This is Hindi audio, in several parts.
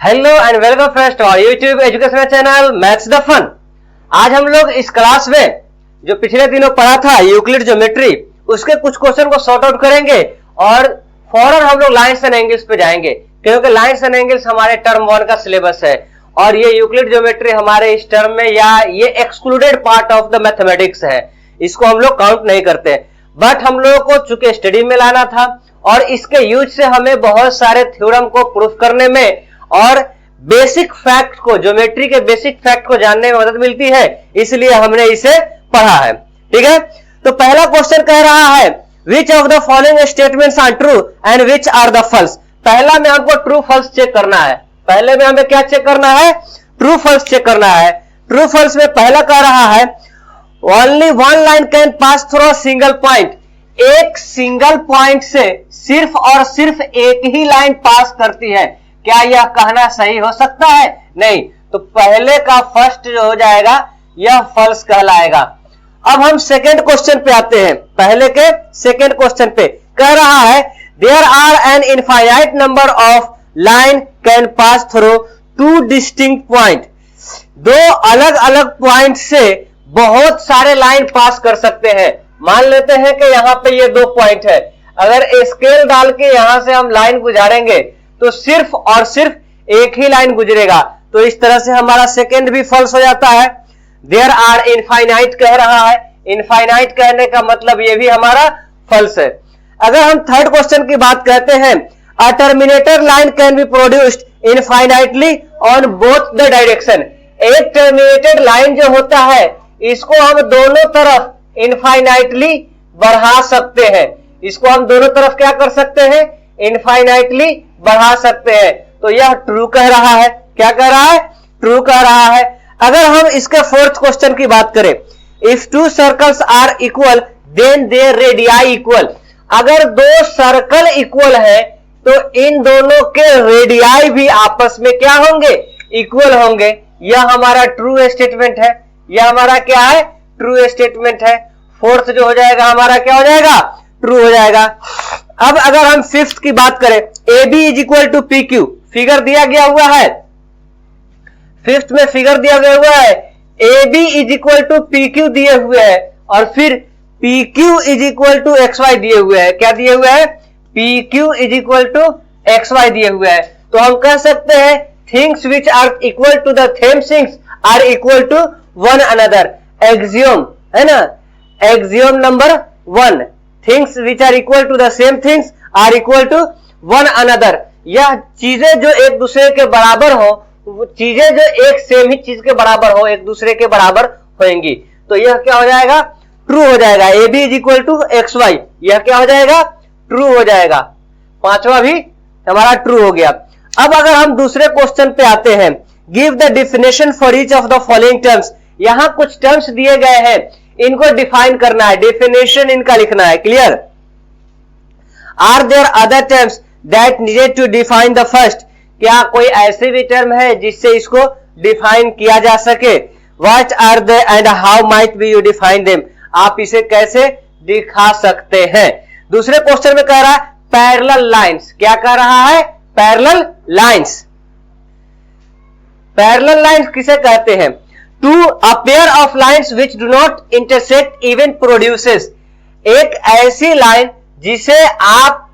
Hello and welcome friends to our YouTube educational channel maths the fun. आज हम लोग इस क्लास में जो पिछले दिनों पढ़ा था यूक्लिड ज्योमेट्री, उसके कुछ क्वेश्चन को सॉर्ट आउट करेंगे और फौरन हम लोग लाइन्स एंड एंगल्स पे जाएंगे, क्योंकि लाइन्स एंड एंगल्स हमारे टर्म 1 का सिलेबस है और ये यूक्लिड ज्योमेट्री हमारे इस टर्म में या ये excluded part of the mathematics है, इसको हम लोग काउंट नहीं करते। बट हम लोगों को चूंकि स्टडी में लाना था और इसके यूज से हमें बहुत सारे थ्योरम को प्रूफ करने में और बेसिक फैक्ट को, ज्योमेट्री के बेसिक फैक्ट को जानने में मदद मिलती है, इसलिए हमने इसे पढ़ा है। ठीक है, तो पहला क्वेश्चन कह रहा है which of the following statements are true and which are the false. पहला में हमको ट्रू फॉल्स चेक करना है। पहले में हमें क्या चेक करना है? ट्रू फॉल्स चेक करना है। ट्रू फॉल्स में पहला कह रहा है only one line can pass through a single point. एक सिंगल पॉइंट से सिर्फ और सिर्फ एक ही लाइन पास करती है। क्या यह कहना सही हो सकता है? नहीं। तो पहले का फर्स्ट जो हो जाएगा यह फॉल्स कहलाएगा। अब हम सेकेंड क्वेश्चन पे आते हैं। पहले के सेकेंड क्वेश्चन पे कह रहा है there are an infinite number of line can pass through two distinct point. दो अलग अलग पॉइंट से बहुत सारे लाइन पास कर सकते हैं। मान लेते हैं कि यहां पे ये दो पॉइंट है, अगर स्केल डाल के यहां से हम लाइन गुजारेंगे तो सिर्फ और सिर्फ एक ही लाइन गुजरेगा। तो इस तरह से हमारा सेकेंड भी फॉल्स हो जाता है। देयर आर इनफाइनाइट कह रहा है, इनफाइनाइट कहने का मतलब ये भी हमारा फॉल्स है। अगर हम थर्ड क्वेश्चन की बात कहते हैं a terminator line can be produced infinitely on both the direction. एक टर्मिनेटेड लाइन जो होता है इसको हम दोनों तरफ इनफाइनाइटली बढ़ा सकते हैं। इसको हम दोनों तरफ क्या कर सकते हैं? इनफाइनाइटली बढ़ा सकते हैं। तो यह ट्रू कह रहा है। क्या कह रहा है? ट्रू कह रहा है। अगर हम इसके फोर्थ क्वेश्चन की बात करें if two circles are equal then their radii equal. अगर दो सर्कल इक्वल है तो इन दोनों के रेडियाई भी आपस में क्या होंगे? इक्वल होंगे। यह हमारा ट्रू स्टेटमेंट है। यह हमारा क्या है? ट्रू स्टेटमेंट है। फोर्थ जो हो जाएगा हमारा क्या हो जाएगा? ट्रू हो जाएगा। अब अगर हम फिफ्थ की बात करें A B is equal to P Q, figure दिया गया हुआ है, फिफ्थ में फिगर दिया गया हुआ है A B is equal to P Q दिए हुए हैं और फिर P Q is equal to X Y दिए हुए हैं। क्या दिए हुए हैं? P Q is equal to X Y दिए हुए हैं। तो हम कह सकते हैं things which are equal to the same things are equal to one another. Axiom है ना, axiom number 1, things which are equal to the same things are equal to one another. यह चीजें जो एक दूसरे के बराबर हो, चीजें जो एक सेम ही चीज के बराबर हो, एक दूसरे के बराबर होंगी। तो यह क्या हो जाएगा? ट्रू हो जाएगा। A B is equal to X Y, यह क्या हो जाएगा? ट्रू हो जाएगा। पांचवा भी हमारा ट्रू हो गया। अब अगर हम दूसरे क्वेश्चन पे आते हैं give the definition for each of the following terms. यहां कुछ टर्म्स दिए गए हैं, इनको डिफाइन करना है, डेफिनेशन इनका लिखना है। Clear? Are there other terms that needed to define the first. क्या कोई ऐसे भी टर्म है जिससे इसको डिफाइन किया जा सके? What are they and how might be you define them. आप इसे कैसे दिखा सकते हैं? दूसरे क्वेश्चन में कह रहा है पैरेलल लाइंस। क्या कह रहा है? Parallel lines. पैरेलल लाइंस किसे कहते हैं? Two a pair of lines which do not intersect even produces. एक ऐसी लाइन जिसे आप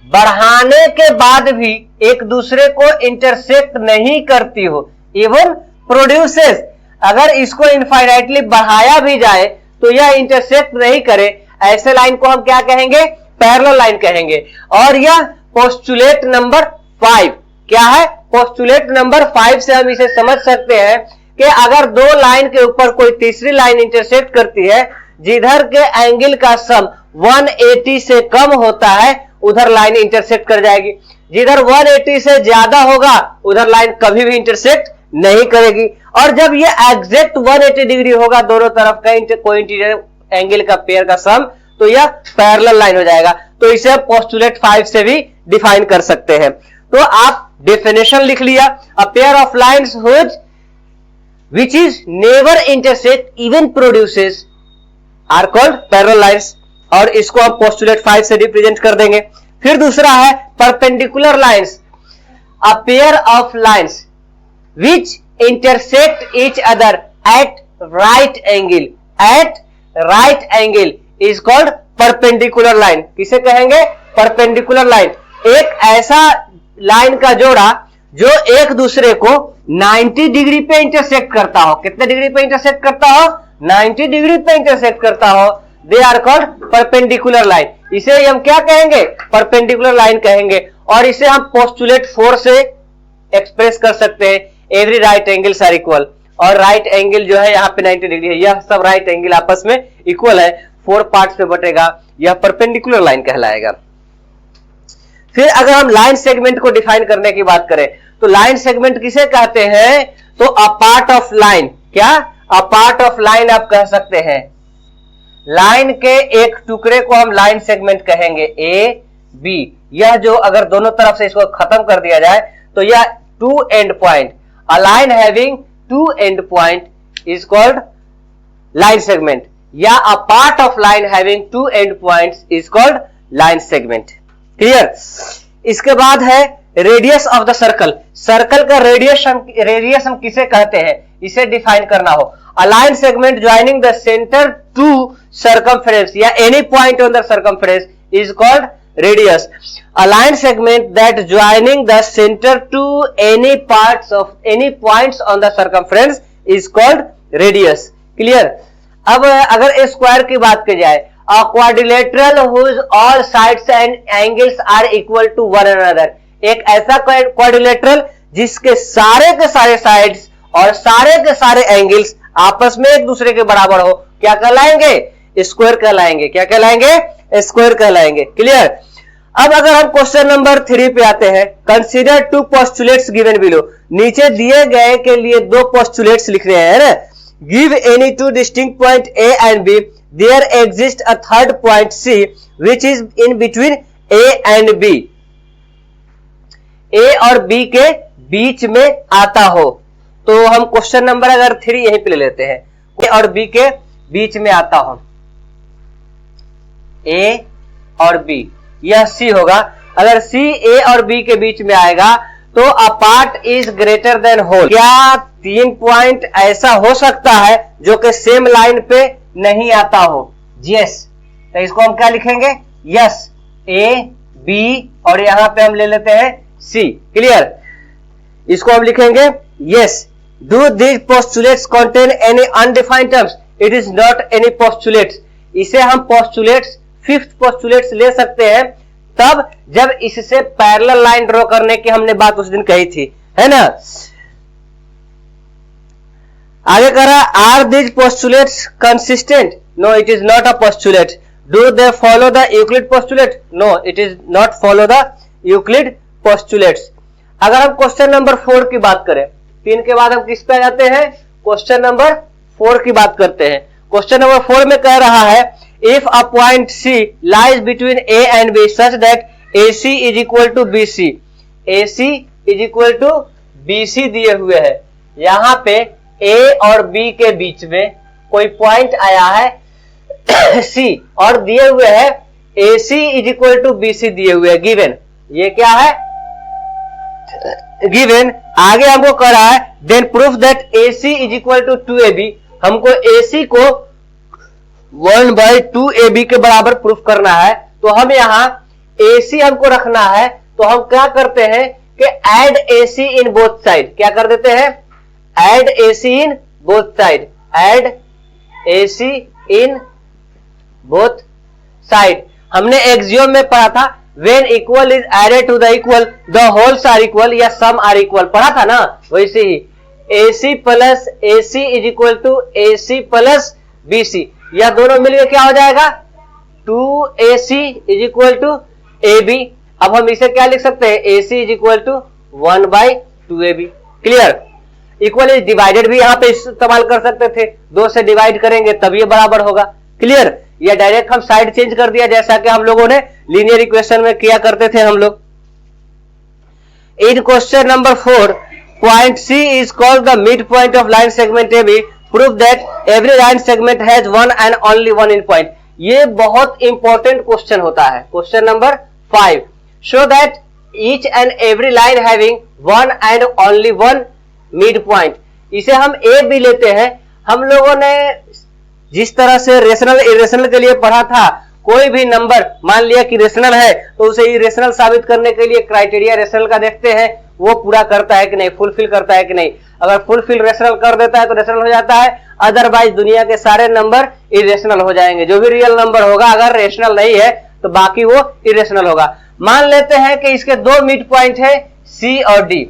बढ़ाने के बाद भी एक दूसरे को इंटरसेक्ट नहीं करती हो, इवन प्रोड्यूसेस। अगर इसको इनफाइनाइटली बढ़ाया भी जाए तो यह इंटरसेक्ट नहीं करे, ऐसे लाइन को हम क्या कहेंगे? पैरेलल लाइन कहेंगे। और यह पोस्टुलेट नंबर 5 क्या है? पोस्टुलेट नंबर 5 से हम इसे समझ सकते हैं कि अगर दो लाइन के ऊपर कोई तीसरी लाइन इंटरसेक्ट करती है, जिधर के एंगल का सम 180 से कम होता है उधर लाइन इंटरसेक्ट कर जाएगी। जिधर 180 से ज्यादा होगा उधर लाइन कभी भी इंटरसेक्ट नहीं करेगी। और जब ये एग्जैक्ट 180 डिग्री होगा दोनों तरफ का कोइंसिडेंट एंगल का पेयर का सम, तो यह पैरेलल लाइन हो जाएगा। तो इसे पोस्टुलेट 5 से भी डिफाइन कर सकते हैं। तो आप डेफिनेशन लिख लिया, अ pair of lines which is never intersect even produces are called parallel lines। और इसको हम पोस्टुलेट 5 से रिप्रेजेंट कर देंगे। फिर दूसरा है perpendicular lines. a pair of lines which intersect each other at right angle. At right angle is called perpendicular line. किसे कहेंगे? perpendicular line. एक ऐसा लाइन का जोड़ा जो एक दूसरे को 90 डिग्री पे इंटरसेक्ट करता हो. कितने डिग्री पे इंटरसेक्ट करता हो? 90 डिग्री पे इंटरसेक्ट करता हो. They are called perpendicular line. इसे हम क्या कहेंगे? परपेंडिकुलर लाइन कहेंगे. और इसे हम पोस्टुलेट 4 से एक्सप्रेस कर सकते हैं. Every right angles are equal. और राइट एंगल जो है यहाँ पे 90 डिग्री है. यह सब राइट एंगल आपस में इक्वल है. 4 पार्ट्स में बटेगा. यह परपेंडिकुलर लाइन कहलाएगा. फिर अगर हम लाइन सेगमेंट को डिफाइन करने की बात करें तो लाइन सेगमेंट किसे कहते हैं? तो अ पार्ट ऑफ लाइन. क्या? अ पार्ट ऑफ लाइन आप कह सकते हैं. लाइन के एक टुकड़े को हम लाइन सेगमेंट कहेंगे. A B. यह जो अगर दोनों तरफ से इसको खत्म कर दिया जाए तो यह 2 end point. A line having 2 end point is called line segment. या a part of line having 2 end points is called line segment. Clear? इसके बाद है radius of the circle. Circle का रेडियस हम किसे कहते हैं? इसे डिफाइन करना हो. A line segment joining the center to circumference या any point on the circumference is called radius. A line segment that joining the center to any points on the circumference is called radius. Clear? अब अगर a square की बात की जाए, a quadrilateral whose all sides and angles are equal to one another. एक ऐसा quadrilateral जिसके सारे के सारे sides और सारे के सारे एंगल्स आपस में एक दूसरे के बराबर हो, क्या कहलाएंगे? स्क्वायर कहलाएंगे. क्या कहलाएंगे? स्क्वायर कहलाएंगे. क्लियर? अब अगर हम क्वेश्चन नंबर 3 पे आते हैं. Consider 2 postulates given below. नीचे दिए गए के लिए 2 पोस्टुलेट्स लिख रहे हैं ना. Give any 2 distinct point A and B. There exist a third point C which is in between A and B. A और बी के बीच में आता हो. तो हम क्वेश्चन नंबर अगर 3 यहीं पे ले लेते हैं. ए और बी के बीच में आता हो. ए और बी. यह सी होगा. अगर सी ए और बी के बीच में आएगा तो a part is greater than whole. क्या 3 पॉइंट ऐसा हो सकता है जो कि सेम लाइन पे नहीं आता हो? यस. तो इसको हम क्या लिखेंगे? यस. ए बी और यहां पे हम ले लेते हैं सी. क्लियर? इसको हम लिखेंगे yes. Do these postulates contain any undefined terms? It is not any postulates. इसे हम postulates, 5th postulates ले सकते हैं तब जब इससे पैरेलल लाइन ड्रॉ करने की हमने बात उस दिन कही थी, है ना. आगे कह रहा है are these postulates consistent? No, it is not a postulate. Do they follow the Euclid postulate? No, it is not follow the Euclid postulates. अगर हम क्वेश्चन नंबर 4 की बात करें, 3 के बाद हम किस पे आ जाते हैं? क्वेश्चन नंबर 4 की बात करते हैं. क्वेश्चन नंबर 4 में कह रहा है if a point C lies between A and B such that AC is equal to BC. AC is equal to BC दिए हुए है. यहां पे A और B के बीच में कोई पॉइंट आया है C और दिए हुए है AC is equal to BC दिए हुए है. गिवन. ये क्या है? गिवन. आगे हमको कह रहा है then proof that AC is equal to 2AB. हमको AC को 1/2AB के बराबर प्रूफ करना है. तो हम यहाँ AC हमको रखना है. तो हम क्या करते हैं कि add AC in both side. क्या कर देते हैं? Add AC in both side. Add AC in both side. हमने एक्सियोम में पढ़ा था when equal is added to the equal the wholes are equal या sum are equal. पढ़ा था ना. वैसे ही AC plus AC is equal to AC plus BC. यह दोनों मिलकर क्या हो जाएगा? 2AC is equal to AB. अब हम इसे क्या लिख सकते हैं? AC is equal to 1/2AB. Clear? Equal is divided भी यहाँ पे इस्तेमाल कर सकते थे. 2 से डिवाइड करेंगे तब ये बराबर होगा. क्लियर? या डायरेक्ट हम साइड चेंज कर दिया जैसा कि हम लोगों ने लीनियर इक्वेशन में किया करते थे हम लोग. In question number 4 point C is called the midpoint of line segment AB. Prove that every line segment has one and only one in point. ये बहुत इंपॉर्टेंट क्वेश्चन होता है. Question number 5 show that each and every line having one and only one mid point. इसे हम ए बी लेते हैं। हम लोगों ने जिस तरह से रेशनल इरेशनल के लिए पढ़ा था, कोई भी नंबर मान लिया कि रेशनल है तो उसे इरेशनल साबित करने के लिए क्राइटेरिया रेशनल का देखते हैं, वो पूरा करता है कि नहीं, फुलफिल करता है कि नहीं। अगर फुलफिल रेशनल कर देता है तो रेशनल हो जाता है, अदरवाइज दुनिया के सारे नंबर इरेशनल हो जाएंगे। जो भी रियल नंबर होगा अगर रेशनल नहीं है तो बाकी वो इरेशनल होगा। मान लेते हैं कि इसके दो मिड पॉइंट है सी और D.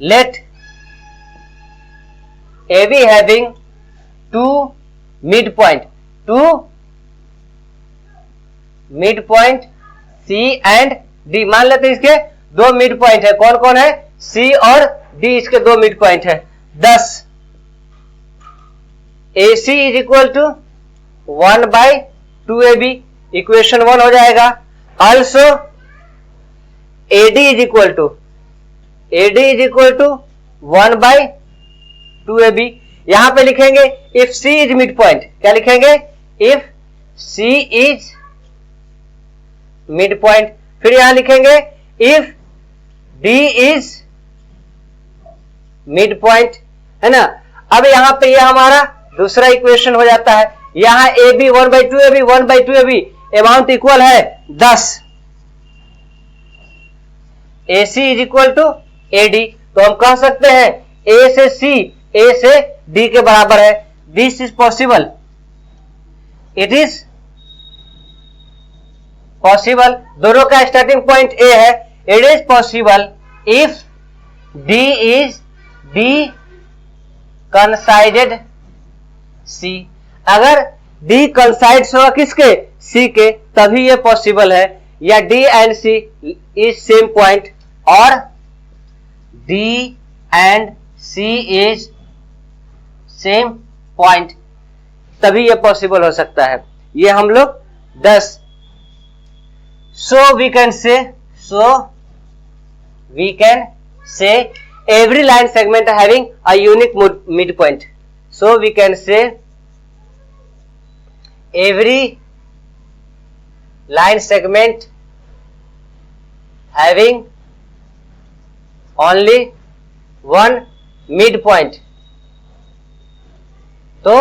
Let A B having two mid point, two mid point C and D. मान लेते हैं इसके दो मिड पॉइंट है। कौन कौन है? सी और डी, इसके दो मिड पॉइंट है। 10 AC is equal to 1/2AB, equation 1 हो जाएगा। Also AD is equal to 1/2AB। यहां पे लिखेंगे if C is mid point. क्या लिखेंगे? If C is mid point. फिर यहां लिखेंगे if D is mid point, है ना। अब यहां पे यह हमारा दूसरा इक्वेशन हो जाता है। यहां AB 1/2AB 1/2AB, amount equal है 10। AC is equal to AD। तो हम कह सकते हैं A से C, A से D के बराबर है। This is possible, it is possible. दोनों का स्टार्टिंग पॉइंट A है। It is possible if D is D कंसाइडेड C। अगर D कंसाइड्स होगा किसके? C के, तभी ये पॉसिबल है। या D and C is same point और D and C is same point, तभी ये पॉसिबल हो सकता है। ये हम लोग 10। So we can say every line segment having a unique midpoint. So we can say every line segment having only one midpoint. तो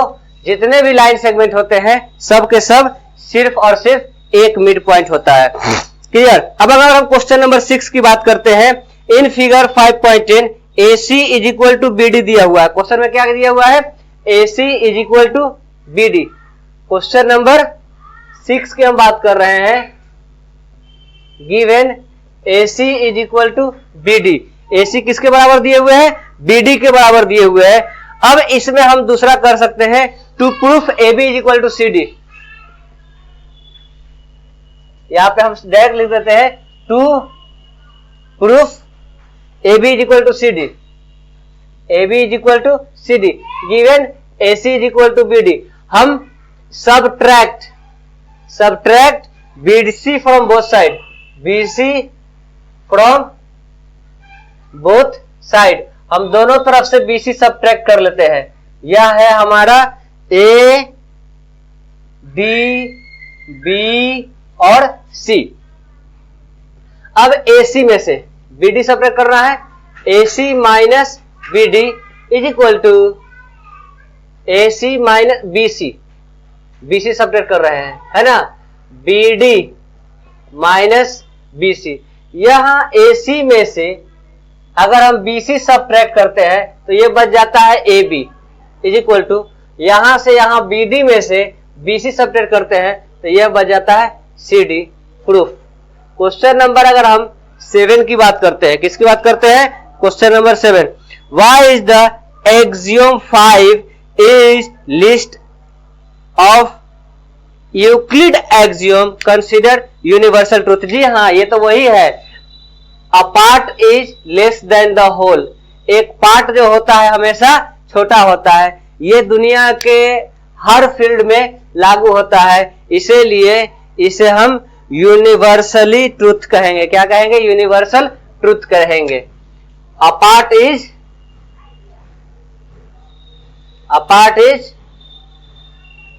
जितने भी लाइन सेगमेंट होते हैं सब के सब सिर्फ और सिर्फ एक मिड पॉइंट होता है। क्लियर? अब अगर हम क्वेश्चन नंबर 6 की बात करते हैं, in figure 5.10 AC is equal to BD दिया हुआ है। क्वेश्चन में क्या दिया हुआ है? AC is equal to BD। Question number 6 की हम बात कर रहे हैं। Given AC is equal to BD। AC किसके बराबर दिए हुए हैं? BD के बराबर दिए हुए हैं। अब इसमें हम दूसरा कर सकते हैं, to proof AB is equal to CD। यहां पे हम डायरेक्ट लिख देते हैं to proof AB is equal to CD। AB is equal to CD given AC is equal to BD। हम subtract BC from both side, BC from both side. हम दोनों तरफ से BC सबट्रैक्ट कर लेते हैं। यह है हमारा A, D, B और C। अब AC में से BD सबट्रैक्ट करना है। AC minus BD is equal to AC minus BC subtract कर रहे हैं, है ना। BD minus BC। यहां AC में से अगर हम BC सबट्रैक्ट करते हैं तो ये बच जाता है AB इज इक्वल टू, यहां से यहां BD में से BC सबट्रैक्ट करते हैं तो यह बच जाता है CD। प्रूफ। क्वेश्चन नंबर अगर हम 7 की बात करते हैं, किसकी बात करते हैं? Question number 7, why is the axiom 5 is list of Euclid axiom consider universal truth. जी हाँ, ये तो वही है। A part is less than the whole. एक पार्ट जो होता है हमेशा छोटा होता है। ये दुनिया के हर फील्ड में लागू होता है, इसीलिए इसे हम यूनिवर्सली ट्रूथ कहेंगे। क्या कहेंगे? यूनिवर्सल ट्रूथ कहेंगे। A part is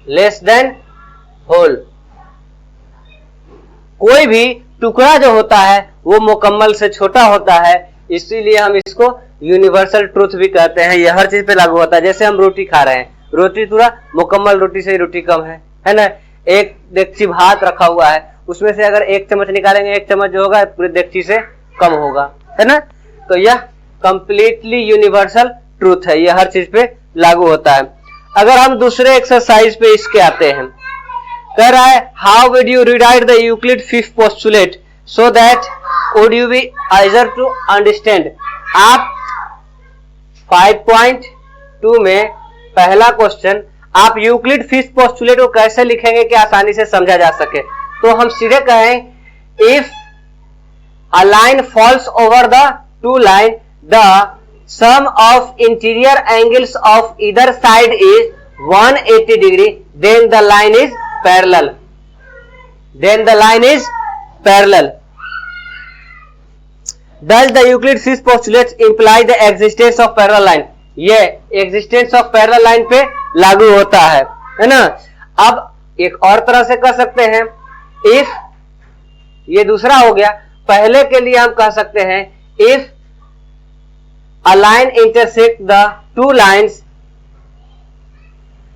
less than whole. कोई भी टुकड़ा जो होता है वो मुकम्मल से छोटा होता है, इसीलिए हम इसको यूनिवर्सल ट्रूथ भी कहते हैं। ये हर चीज पे लागू होता है। जैसे हम रोटी खा रहे हैं, रोटी थोड़ा मुकम्मल रोटी से रोटी कम है ना। एक देगची भात रखा हुआ है, उसमें से अगर 1 चम्मच निकालेंगे, 1 चम्मच जो होगा पूरे देगची से कम होगा, है ना। तो यह कंप्लीटली यूनिवर्सल ट्रूथ है, यह हर चीज पे लागू होता है। अगर हम दूसरे एक्सरसाइज पे इसके आते हैं, कह रहा है how would you rewrite the Euclid fifth postulate so that would you be easier to understand. आप 5.2 में पहला क्वेश्चन, आप यूक्लिड फिफ्थ पोस्टुलेट को कैसे लिखेंगे कि आसानी से समझा जा सके। तो हम सीधे कहें if a line falls over the two line the sum of interior angles of either side is 180 degree, then the line is parallel. Then the line is parallel. Does the Euclid fifth postulate imply the existence of parallel line? ये existence of parallel line पे लागू होता है ना। अब एक और तरह से कर सकते हैं, if, ये दूसरा हो गया। पहले के लिए हम कह सकते हैं if a line intersect the two lines,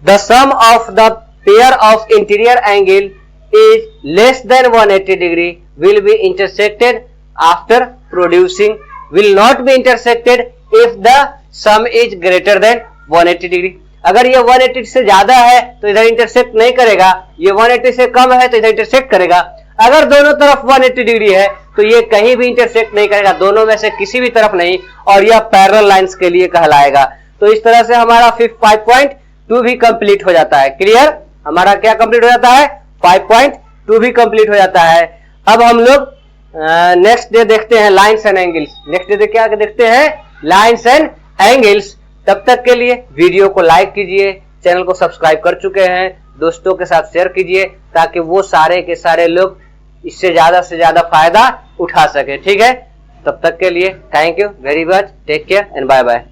the sum of the pair of interior angle is less than 180 degree will be intersected after producing, will not be intersected if the sum is greater than 180 degree. अगर ये 180 से ज्यादा है तो इधर इंटरसेक्ट नहीं करेगा, ये 180 से कम है तो इधर इंटरसेक्ट करेगा। अगर दोनों तरफ 180 डिग्री है तो ये कहीं भी इंटरसेक्ट नहीं करेगा, दोनों में से किसी भी तरफ नहीं, और यह पैरेलल लाइंस के लिए कहलाएगा। तो इस तरह से हमारा 5.2 भी कंप्लीट हो जाता है। क्लियर? हमारा क्या कंप्लीट हो जाता है? 5.2 भी कंप्लीट हो जाता है। अब हम लोग नेक्स्ट डे देखते हैं lines and angles. Next day क्या देखते हैं? Lines and angles. तब तक के लिए वीडियो को लाइक कीजिए, चैनल को सब्सक्राइब कर चुके हैं दोस्तों के साथ शेयर कीजिए, ताकि वो सारे के सारे लोग इससे ज्यादा से ज्यादा फायदा उठा सके। ठीक है, तब तक के लिए thank you very much, take care and bye bye.